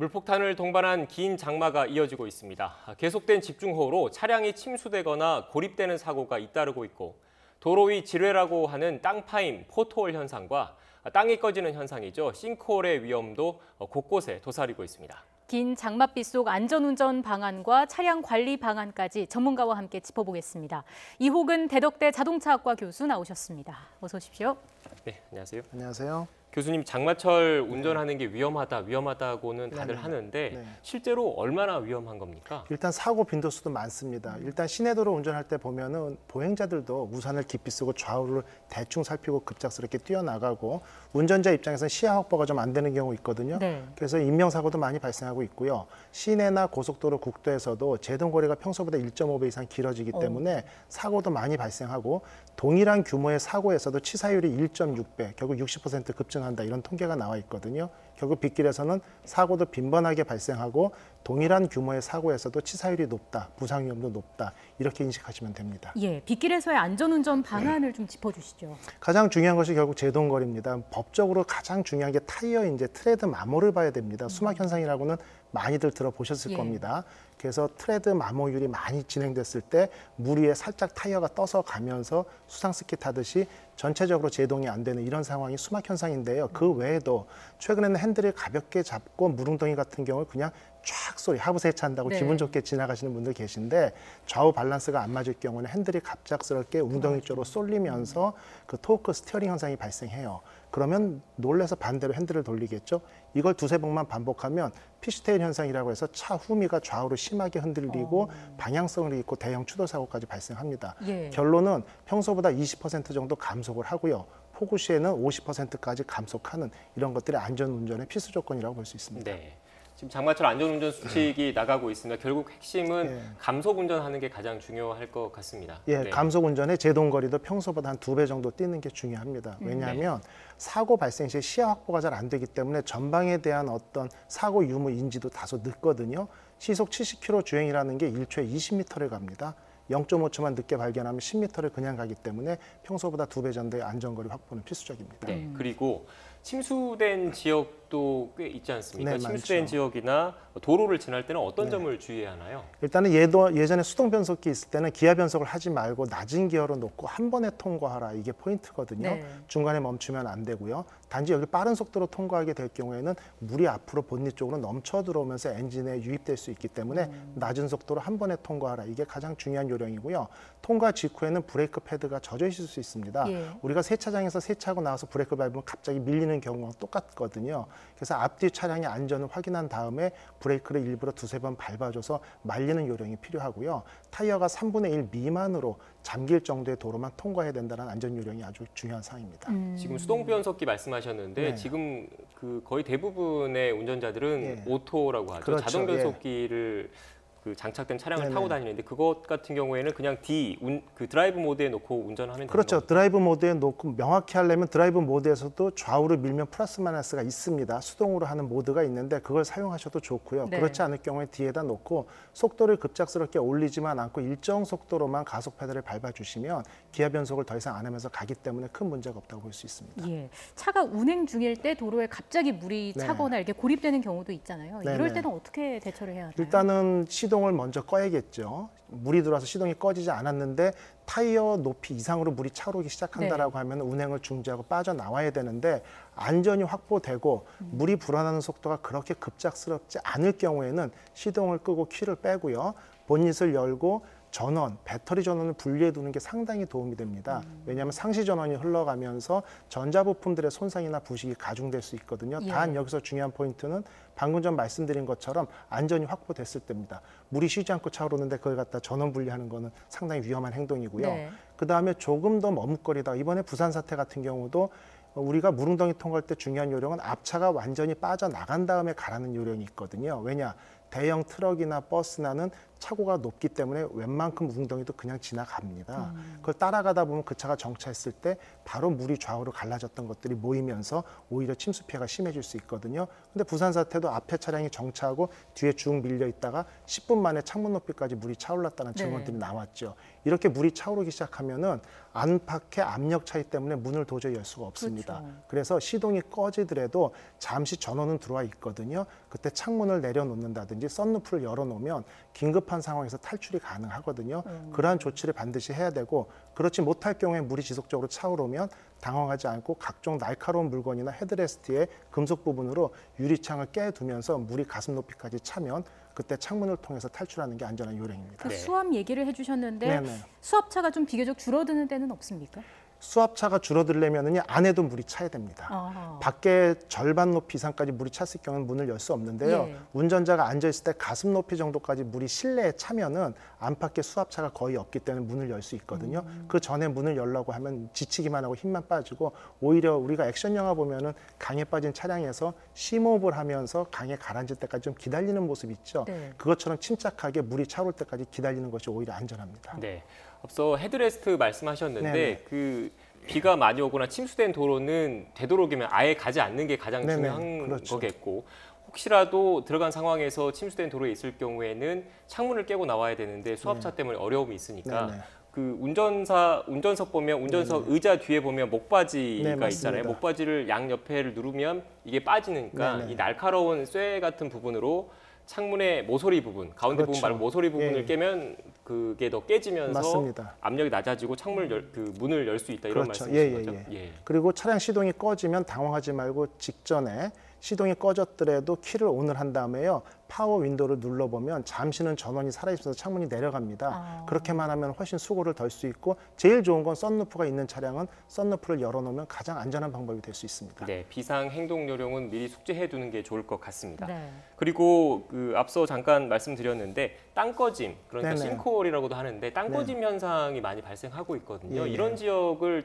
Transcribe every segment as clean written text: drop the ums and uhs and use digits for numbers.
물폭탄을 동반한 긴 장마가 이어지고 있습니다. 계속된 집중호우로 차량이 침수되거나 고립되는 사고가 잇따르고 있고 도로 위 지뢰라고 하는 땅 파임, 포트홀 현상과 땅이 꺼지는 현상이죠. 싱크홀의 위험도 곳곳에 도사리고 있습니다. 긴 장맛비 속 안전운전 방안과 차량 관리 방안까지 전문가와 함께 짚어보겠습니다. 이호근 대덕대 자동차학과 교수 나오셨습니다. 어서 오십시오. 네, 안녕하세요. 안녕하세요. 교수님, 장마철 운전하는 게 위험하다고는 다들 네네. 하는데 네. 실제로 얼마나 위험한 겁니까? 일단 사고 빈도수도 많습니다. 일단 시내도로 운전할 때 보면은 보행자들도 우산을 깊이 쓰고 좌우를 대충 살피고 급작스럽게 뛰어나가고 운전자 입장에서는 시야 확보가 좀 안 되는 경우 있거든요. 네. 그래서 인명사고도 많이 발생하고 있고요. 시내나 고속도로, 국도에서도 제동거리가 평소보다 1.5배 이상 길어지기 때문에 사고도 많이 발생하고 동일한 규모의 사고에서도 치사율이 1.6배, 결국 60% 급증한다 이런 통계가 나와 있거든요. 결국 빗길에서는 사고도 빈번하게 발생하고 동일한 규모의 사고에서도 치사율이 높다, 부상 위험도 높다 이렇게 인식하시면 됩니다. 예, 빗길에서의 안전운전 방안을 좀 짚어주시죠. 가장 중요한 것이 결국 제동거리입니다. 법적으로 가장 중요한 게 타이어 이제 트레드 마모를 봐야 됩니다. 수막 현상이라고는 많이들 들어보셨을 겁니다. 그래서 트레드 마모율이 많이 진행됐을 때 물 위에 살짝 타이어가 떠서 가면서 수상스키 타듯이 전체적으로 제동이 안 되는 이런 상황이 수막 현상인데요. 그 외에도 최근에는 핸들을 가볍게 잡고 물웅덩이 같은 경우 그냥 쫙 소리 하부 세차한다고 네. 기분 좋게 지나가시는 분들 계신데 좌우 밸런스가 안 맞을 경우는 핸들이 갑작스럽게 웅덩이 쪽으로 쏠리면서 그 토크 스티어링 현상이 발생해요. 그러면 놀래서 반대로 핸들을 돌리겠죠. 이걸 두세 번만 반복하면 피쉬테일 현상이라고 해서 차 후미가 좌우로 심하게 흔들리고 방향성을 잃고 대형 추돌 사고까지 발생합니다. 예. 결론은 평소보다 20% 정도 감속을 하고요. 폭우 시에는 50%까지 감속하는 이런 것들이 안전운전의 필수 조건이라고 볼 수 있습니다. 네. 지금 장마철 안전운전 수칙이 나가고 있습니다. 결국 핵심은 감속 운전하는 게 가장 중요할 것 같습니다. 예, 네. 감속 운전의 제동거리도 평소보다 한 2배 정도 뛰는 게 중요합니다. 왜냐하면 사고 발생 시에 시야 확보가 잘 안 되기 때문에 전방에 대한 어떤 사고 유무 인지도 다소 늦거든요. 시속 70km 주행이라는 게 1초에 20m를 갑니다. 0.5초만 늦게 발견하면 10m를 그냥 가기 때문에 평소보다 2배 정도의 안전거리 확보는 필수적입니다. 네. 그리고 침수된 지역도 꽤 있지 않습니까? 네, 침수된 많죠. 지역이나 도로를 지날 때는 어떤 점을 주의해야 하나요? 일단은 예전에 수동 변속기 있을 때는 기아 변속을 하지 말고 낮은 기어로 놓고 한 번에 통과하라. 이게 포인트거든요. 네. 중간에 멈추면 안 되고요. 단지 여기 빠른 속도로 통과하게 될 경우에는 물이 앞으로 본닛 쪽으로 넘쳐 들어오면서 엔진에 유입될 수 있기 때문에 낮은 속도로 한 번에 통과하라. 이게 가장 중요한 요령이고요. 통과 직후에는 브레이크 패드가 젖어 있을 수 있습니다. 예. 우리가 세차장에서 세차하고 나와서 브레이크 밟으면 갑자기 밀리는 경우가 똑같거든요. 그래서 앞뒤 차량의 안전을 확인한 다음에 브레이크를 일부러 두세 번 밟아줘서 말리는 요령이 필요하고요. 타이어가 3분의 1 미만으로 잠길 정도의 도로만 통과해야 된다는 안전 요령이 아주 중요한 사항입니다. 지금 수동 변속기 말씀하셨는데 네. 지금 그 거의 대부분의 운전자들은 예. 오토라고 하죠. 그렇죠. 자동 예. 변속기를 그 장착된 차량을 네네. 타고 다니는데 그것 같은 경우에는 그냥 그 드라이브 모드에 놓고 운전하면 그렇죠. 되는 거죠. 드라이브 모드에 놓고 명확히 하려면 드라이브 모드에서도 좌우를 밀면 플러스 마이너스가 있습니다. 수동으로 하는 모드가 있는데 그걸 사용하셔도 좋고요. 네. 그렇지 않을 경우에 뒤에다 놓고 속도를 급작스럽게 올리지만 않고 일정 속도로만 가속 페달을 밟아주시면 기아 변속을 더 이상 안 하면서 가기 때문에 큰 문제가 없다고 볼 수 있습니다. 예, 차가 운행 중일 때 도로에 갑자기 물이 네. 차거나 이렇게 고립되는 경우도 있잖아요. 네네. 이럴 때는 어떻게 대처를 해야 하나요? 일단은 시동을 먼저 꺼야겠죠. 물이 들어와서 시동이 꺼지지 않았는데 타이어 높이 이상으로 물이 차오르기 시작한다라고 하면 운행을 중지하고 빠져나와야 되는데 안전이 확보되고 물이 불어나는 속도가 그렇게 급작스럽지 않을 경우에는 시동을 끄고 키를 빼고요. 본닛을 열고 전원, 배터리 전원을 분리해 두는 게 상당히 도움이 됩니다. 왜냐하면 상시 전원이 흘러가면서 전자부품들의 손상이나 부식이 가중될 수 있거든요. 예. 단 여기서 중요한 포인트는 방금 전 말씀드린 것처럼 안전이 확보됐을 때입니다. 물이 쉬지 않고 차오르는데 그걸 갖다 전원 분리하는 거는 상당히 위험한 행동이고요. 네. 그다음에 조금 더 머뭇거리다 이번에 부산 사태 같은 경우도 우리가 물웅덩이 통과할 때 중요한 요령은 앞차가 완전히 빠져나간 다음에 가라는 요령이 있거든요. 왜냐? 대형 트럭이나 버스나는 차고가 높기 때문에 웬만큼 웅덩이도 그냥 지나갑니다. 그걸 따라가다 보면 그 차가 정차했을 때 바로 물이 좌우로 갈라졌던 것들이 모이면서 오히려 침수 피해가 심해질 수 있거든요. 근데 부산 사태도 앞에 차량이 정차하고 뒤에 쭉 밀려 있다가 10분 만에 창문 높이까지 물이 차올랐다는 증언들이 나왔죠. 이렇게 물이 차오르기 시작하면은 안팎의 압력 차이 때문에 문을 도저히 열 수가 없습니다. 그렇죠. 그래서 시동이 꺼지더라도 잠시 전원은 들어와 있거든요. 그때 창문을 내려놓는다든지 썬루프를 열어놓으면 긴급한 상황에서 탈출이 가능하거든요. 그러한 조치를 반드시 해야 되고 그렇지 못할 경우에 물이 지속적으로 차오르면 당황하지 않고 각종 날카로운 물건이나 헤드레스트의 금속 부분으로 유리창을 깨두면서 물이 가슴 높이까지 차면 그때 창문을 통해서 탈출하는 게 안전한 요령입니다. 그 수압 얘기를 해주셨는데 네네. 수압차가 좀 비교적 줄어드는 데는 없습니까? 수압차가 줄어들려면 안에도 물이 차야 됩니다. 아하. 밖에 절반 높이 이상까지 물이 찼을 경우는 문을 열 수 없는데요. 예. 운전자가 앉아있을 때 가슴 높이 정도까지 물이 실내에 차면은 안팎에 수압차가 거의 없기 때문에 문을 열 수 있거든요. 그 전에 문을 열려고 하면 지치기만 하고 힘만 빠지고 오히려 우리가 액션 영화 보면은 강에 빠진 차량에서 심호흡을 하면서 강에 가라앉을 때까지 좀 기다리는 모습 있죠. 네. 그것처럼 침착하게 물이 차올 때까지 기다리는 것이 오히려 안전합니다. 네. 앞서 헤드레스트 말씀하셨는데 네네. 그 비가 많이 오거나 침수된 도로는 되도록이면 아예 가지 않는 게 가장 네네. 중요한 그렇죠. 거겠고 혹시라도 들어간 상황에서 침수된 도로에 있을 경우에는 창문을 깨고 나와야 되는데 수압차 때문에 어려움이 있으니까 네네. 그 운전석 보면 운전석 의자 뒤에 보면 목바지가 네, 있잖아요. 맞습니다. 목바지를 양 옆에를 누르면 이게 빠지니까 네네. 이 날카로운 쇠 같은 부분으로 창문의 모서리 부분, 가운데 그렇죠. 부분 말고 모서리 부분을 예. 깨면 그게 더 깨지면서 맞습니다. 압력이 낮아지고 문을 열 수 있다 이런 그렇죠. 말씀이신 거죠? 예. 그리고 차량 시동이 꺼지면 당황하지 말고 직전에 시동이 꺼졌더라도 키를 온을 한 다음에요. 파워 윈도우를 눌러보면 잠시는 전원이 살아있어서 창문이 내려갑니다. 그렇게만 하면 훨씬 수고를 덜 수 있고 제일 좋은 건 썬루프가 있는 차량은 썬루프를 열어놓으면 가장 안전한 방법이 될 수 있습니다. 네, 비상 행동 요령은 미리 숙지해 두는 게 좋을 것 같습니다. 네. 그리고 그 앞서 잠깐 말씀드렸는데 땅꺼짐, 그러니까 네네. 싱크홀이라고도 하는데 땅꺼짐 현상이 많이 발생하고 있거든요. 예, 예. 이런 지역을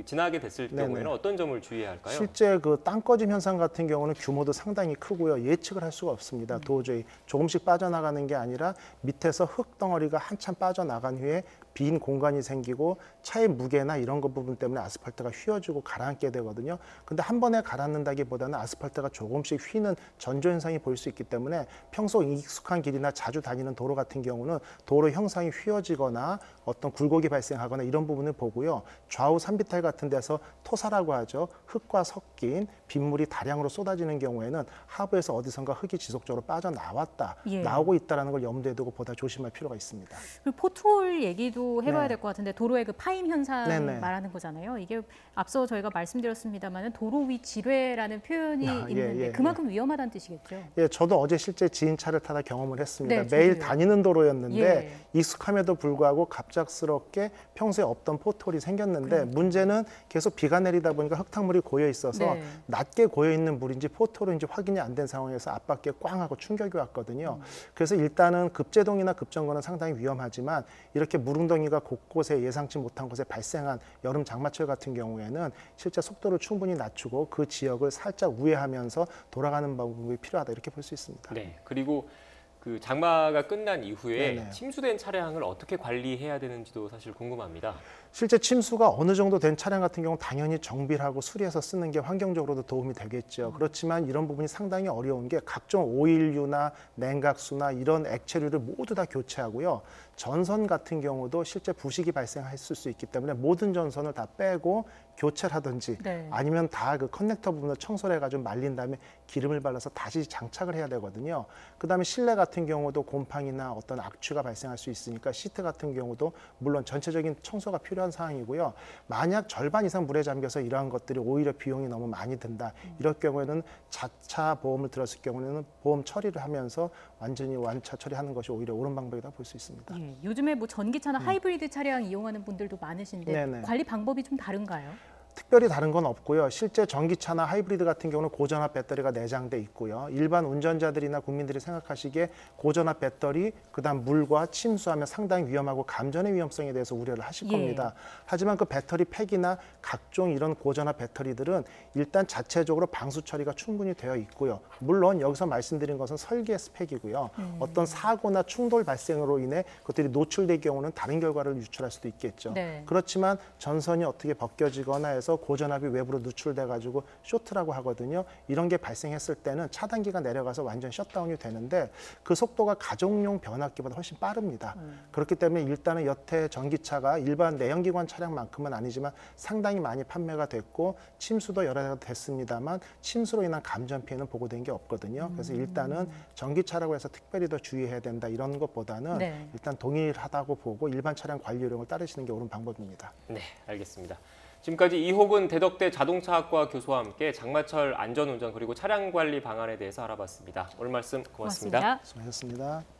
지나게 됐을 네네. 경우에는 어떤 점을 주의해야 할까요? 실제 그 땅꺼짐 현상 같은 경우는 규모도 상당히 크고요. 예측을 할 수가 없습니다. 도저히 조금씩 빠져나가는 게 아니라 밑에서 흙 덩어리가 한참 빠져나간 후에 빈 공간이 생기고 차의 무게나 이런 것 부분 때문에 아스팔트가 휘어지고 가라앉게 되거든요. 근데 한 번에 가라앉는다기보다는 아스팔트가 조금씩 휘는 전조 현상이 보일 수 있기 때문에 평소 익숙한 길이나 자주 다니는 도로 같은 경우는 도로 형상이 휘어지거나 어떤 굴곡이 발생하거나 이런 부분을 보고요. 좌우 산비탈 같은 데서 토사라고 하죠. 흙과 섞인 빗물이 다량으로 쏟아지는 경우에는 하부에서 어디선가 흙이 지속적으로 빠져나왔다, 예. 나오고 있다는 걸 염두에 두고 보다 조심할 필요가 있습니다. 그리고 포트홀 얘기도 해봐야 네. 될 것 같은데 도로의 그 파임 현상 네네. 말하는 거잖아요. 이게 앞서 저희가 말씀드렸습니다만 도로 위 질회라는 표현이 아, 예, 있는데 예, 그만큼 위험하다는 뜻이겠죠. 예, 저도 어제 실제 지인 차를 타다 경험을 했습니다. 네, 매일 저도요. 다니는 도로였는데 예. 익숙함에도 불구하고 갑작스럽게 평소에 없던 포트홀이 생겼는데 문제는 계속 비가 내리다 보니까 흙탕물이 고여 있어서 네. 낮게 고여 있는 물인지 포트홀인지 확인이 안 된 상황에서 앞바퀴에 꽝 하고 충격이 왔거든요. 그래서 일단은 급제동이나 급정거는 상당히 위험하지만 이렇게 물웅덩이가 곳곳에 예상치 못한 곳에 발생한 여름 장마철 같은 경우에는 실제 속도를 충분히 낮추고 그 지역을 살짝 우회하면서 돌아가는 방법이 필요하다 이렇게 볼 수 있습니다. 네, 그리고 그 장마가 끝난 이후에 네네. 침수된 차량을 어떻게 관리해야 되는지도 사실 궁금합니다. 실제 침수가 어느 정도 된 차량 같은 경우 당연히 정비를 하고 수리해서 쓰는 게 환경적으로도 도움이 되겠죠. 그렇지만 이런 부분이 상당히 어려운 게 각종 오일류나 냉각수나 이런 액체류를 모두 다 교체하고요. 전선 같은 경우도 실제 부식이 발생했을 수 있기 때문에 모든 전선을 다 빼고 교체를 하든지 네. 아니면 다 그 커넥터 부분을 청소를 해가지고 말린 다음에 기름을 발라서 다시 장착을 해야 되거든요. 그다음에 실내 같은 경우도 곰팡이나 어떤 악취가 발생할 수 있으니까 시트 같은 경우도 물론 전체적인 청소가 필요한 상황이고요. 만약 절반 이상 물에 잠겨서 이러한 것들이 오히려 비용이 너무 많이 든다. 이럴 경우에는 자차 보험을 들었을 경우에는 보험 처리를 하면서 완전히 완차 처리하는 것이 오히려 옳은 방법이다 볼 수 있습니다. 예, 요즘에 뭐 전기차나 하이브리드 차량 이용하는 분들도 많으신데 네네. 관리 방법이 좀 다른가요? 특별히 다른 건 없고요. 실제 전기차나 하이브리드 같은 경우는 고전압 배터리가 내장돼 있고요. 일반 운전자들이나 국민들이 생각하시기에 고전압 배터리, 그다음 물과 침수하면 상당히 위험하고 감전의 위험성에 대해서 우려를 하실 겁니다. 하지만 그 배터리 팩이나 각종 이런 고전압 배터리들은 일단 자체적으로 방수 처리가 충분히 되어 있고요. 물론 여기서 말씀드린 것은 설계 스펙이고요. 어떤 사고나 충돌 발생으로 인해 그것들이 노출될 경우는 다른 결과를 유출할 수도 있겠죠. 네. 그렇지만 전선이 어떻게 벗겨지거나 해서 고전압이 외부로 누출돼 가지고 쇼트라고 하거든요. 이런 게 발생했을 때는 차단기가 내려가서 완전 셧다운이 되는데 그 속도가 가정용 변압기보다 훨씬 빠릅니다. 그렇기 때문에 일단은 여태 전기차가 일반 내연기관 차량만큼은 아니지만 상당히 많이 판매가 됐고 침수도 여러 대 됐습니다만 침수로 인한 감전 피해는 보고된 게 없거든요. 그래서 일단은 전기차라고 해서 특별히 더 주의해야 된다 이런 것보다는 네. 일단 동일하다고 보고 일반 차량 관리 요령을 따르시는 게 옳은 방법입니다. 네, 알겠습니다. 지금까지 이호근 대덕대 자동차학과 교수와 함께 장마철 안전운전 그리고 차량 관리 방안에 대해서 알아봤습니다. 오늘 말씀 고맙습니다. 고맙습니다. 수고하셨습니다.